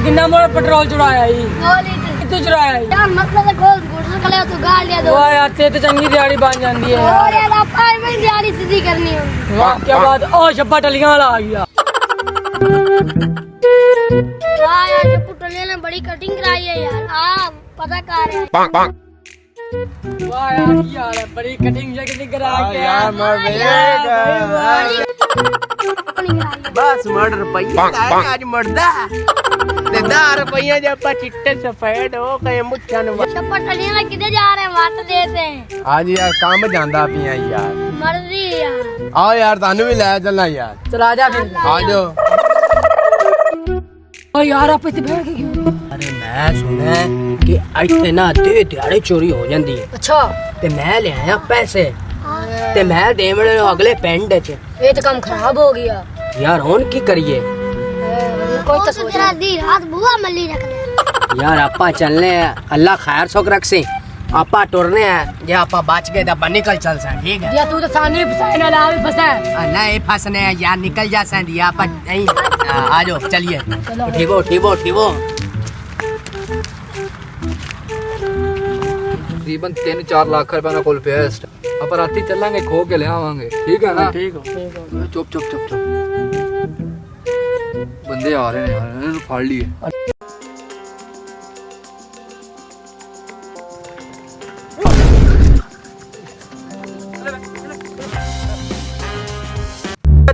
कितना मोड़ा पेट्रोल चुराया ही 2 लीटर कितने चुराया ही यार मतलब है गोल स्कूटर कले तो गाड़ लिया दो वाह यार ते तो चंगी दिहाड़ी बन जाती है और यार आपा में दिहाड़ी सीधी करनी होगी वाह क्या बात ओ शब्बा टलियां वाला आ गया वाह यार ये पुटले ने बड़ी कटिंग कराई है यार हां पता कर रहे हैं वाह यार यार बड़ी कटिंग जगह करा के यार बस मर्ड रुपया आज मर्दा ते 10 रुपया जब आप चिट्टे सफेद हो कहीं मुच्छन शप्पा टलियां में किधर जा रहे हैं वाट देते हैं आज यार काम जांदा पिया यार मर्जी यार आओ यार तानू भी ले चलना यार चला जा फिर आ जाओ ओ यार आप इतने बैठ के क्यों अरे मैं सुना कि इतने ना ते दिहाड़ी चोरी हो जाती है अच्छा ते मैं ले आया पैसे ते मैं देवने अगले पिंड च ये तो काम खराब हो गया यार हुन की करिए कोई तो सोच रहा दी रात बुआ मल्ली रख ले यार आपा चलने अल्लाह खैर सुख रखसे आपा टुरने हैं जे आपा बच गए तो निकल चल सा ठीक है या तू तो सानी फसाए ना ला भी फसा नहीं फंसने हैं यार निकल जा सा दिया आपा नहीं आ जाओ चलिए उठीबो उठीबो उठीबो तकरीबन 3-4 लाख रुपए ना कोल पे है आप राती चलेंगे खो के ले आवांगे ठीक है ना ठीक हो चुप चुप चुप चुप बंदे आ रहे हैं यार इन्होंने फाड़ लिए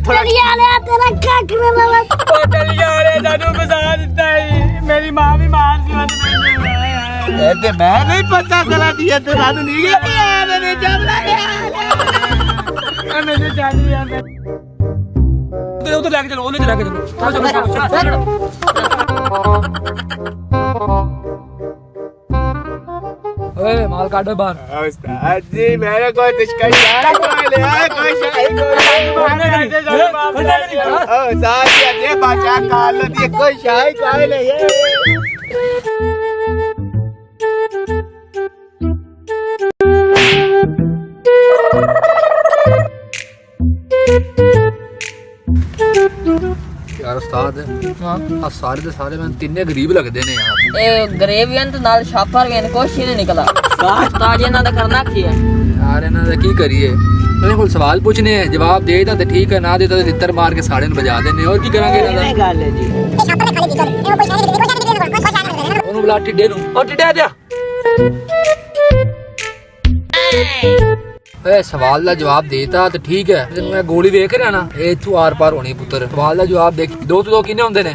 टलियां ले तेरा क्या करने वाला टलियां वाले जादू फसा देता है मेरी मां भी मार दी मैंने ते मैं नहीं पता करा दिया तो रानू नहीं गया मैंने जब लगा मैंने जानी यार उधर लेके चलो उन्हें लेके चलो ओए माल काटो बाहर उस्ताद जी मेरे को तुझका इशारा कोई ले आए कोई शाही ओ साथ या दे बाचा काल दिए कोई शाही कोई ले यार उस्ताद हां सारे दे सारे मैं तिन्ने गरीब लगदे ने यार ए गरीबियन तो नाल छापर गए कुछ ही नहीं निकला उस्ताद जी ना करना की है यार इन्हां दा की करिए मेरे कोल सवाल पूछने हैं जवाब देता तो ठीक है ना देता तो तितर मार के साड़े ने बजा देने और की करांगे इन्हां दा गल है जी ओनु बुला टिड्डे नु ओ टिड्डा दिया ए सवाल दा जवाब देता तो ठीक है तेन मैं गोली देख रहा ना ए तू आर पार होनी पुत्र सवाल दा जवाब देख 2 तो 2 किन्ने हुंदे ने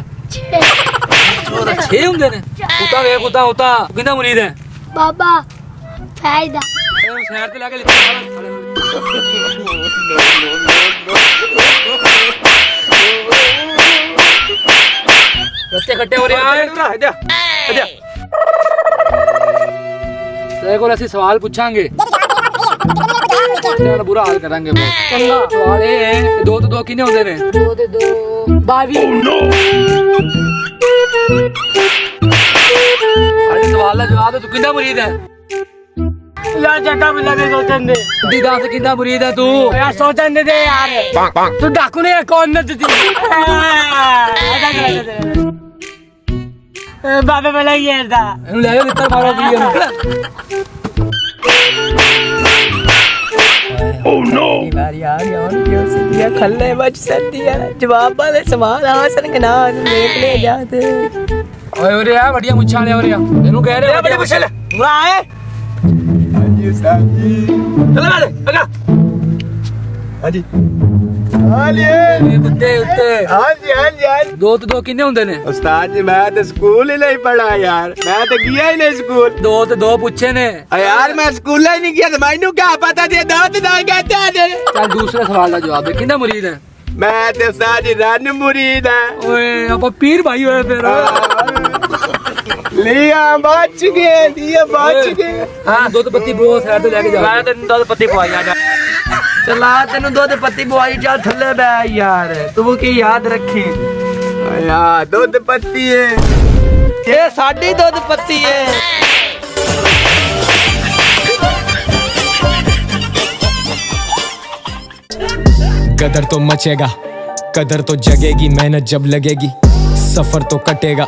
6 हुंदे ने उता वे उता किंदा मुरीद है बाबा फायदा ए शहर ते लाके लिखा रस्ते खट्टे हो रहे हैं तेरे को ऐसे सवाल पूछांगे तेरा बुरा हाल करेंगे बहुत सवाल ये है 2 तो 2 किन्ने होंदे ने 2 ते 2 22 अरे सवाल दा जवाब तू किंदा मुरीद है यार जगह भी लगे सोचन दे दीदा से किंदा मुरीद है तू यार सोचन दे यार तू डाकू ने कौन न दी बाबे वाला ये था इनु ले जा लित्तर मारो दी ओह नो यार क्यों से दिया खल्ले बच सकती है जवाब वाले सवाल आसन के ना देख ले जाते ओए ओरे यार बढ़िया मुच्छा ले ओरे इनु कह रहे बढ़िया मुच्छा ले बुरा है जी साहब जी चल मारे अगा हां जी हां कुत्ते उत्ते हां जी 2 तो 2 किन्ने हुंदे ने उस्ताद जी मैं तो स्कूल ही नहीं पढ़ा यार मैं तो गया ही नहीं स्कूल 2 तो 2 पूछे ने यार मैं स्कूल ही नहीं गया तो मैनू क्या पता थी 2 तो 2 कहते हैं चल दूसरे सवाल का जवाब दे किंदा मुरीद है मैं तो उस्ताद जी रन मुरीद है ओए आप पीर भाई होए फिर लिया बच गए दिया बच गए हां दूध पत्ती बो साइड तो लेके जा मैं तो दूध पत्ती पवाई आ जा चला तेन दूध पत्ती पवाई चल थल्ले बैठ यार तू की याद रखी यार दूध पत्ती है ये साडी दूध पत्ती है कदर तो मचेगा कदर तो जगेगी मेहनत जब लगेगी सफर तो कटेगा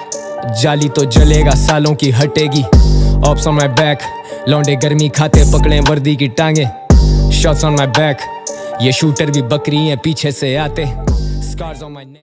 जाली तो जलेगा सालों की हटेगी ऑप्स ऑन माय बैक लौंडे गर्मी खाते पकड़े वर्दी की टांगे शॉट्स ऑन माय बैक ये शूटर भी बकरी हैं पीछे से आते स्कार्स ऑन माय